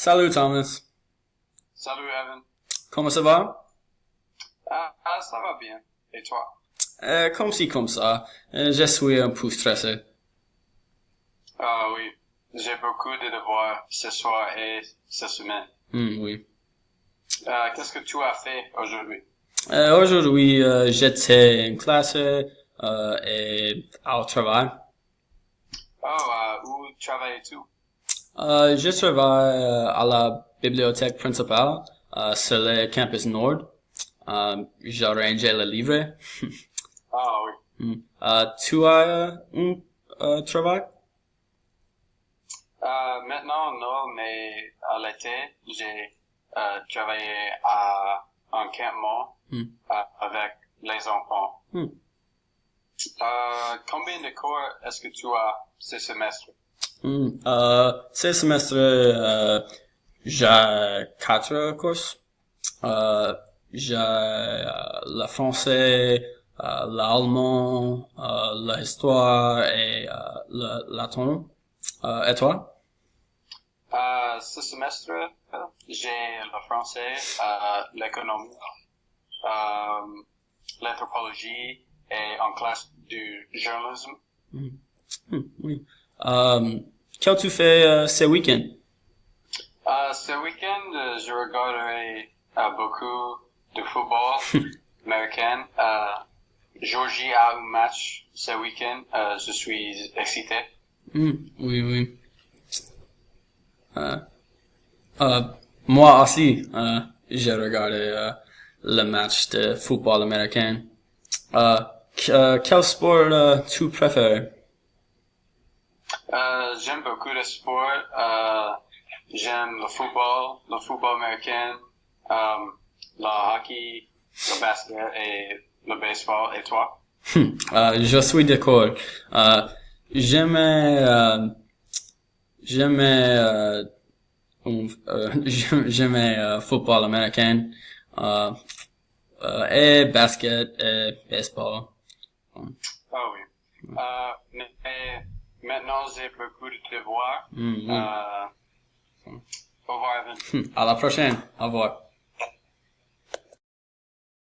Salut Thomas, Salut Evan. comment ça va? Ça va bien. Et toi? Comme ci, comme ça. Je suis un peu stressé. Ah oui, j'ai beaucoup de devoirs ce soir et cette semaine. Oui. Qu'est-ce que tu as fait aujourd'hui? Aujourd'hui, j'étais en classe et au travail. Oh, où travailles-tu? Je travaille à la bibliothèque principale sur le campus Nord. J'arrange les livres. Ah oui. Tu as un travail? Maintenant, non, mais à l'été, j'ai travaillé en campement avec les enfants. Combien de cours est-ce que tu as ce semestre? Ce semestre, j'ai 4 courses. J'ai le français, l'allemand, l'histoire et le latin. Et toi? Ce semestre, j'ai le français, l'économie, l'anthropologie et en classe du journalisme. Oui. Qu'as tu fait ce week-end? Ce week-end, je regarderai beaucoup de football américain. Georgie a un match ce week-end. Je suis excité. Oui, oui. Moi aussi, j'ai regardé le match de football américain. Quel sport tu préfères? J'aime beaucoup le sport. J'aime le football américain, le hockey, le basket et le baseball. Et toi? Je suis d'accord. J'aimais, j'aimais, j'aimais football américain, et basket et baseball. Ah oui. Mais maintenant, j'ai beaucoup de devoirs. Oui. Au revoir, Evan. À la prochaine. Au revoir.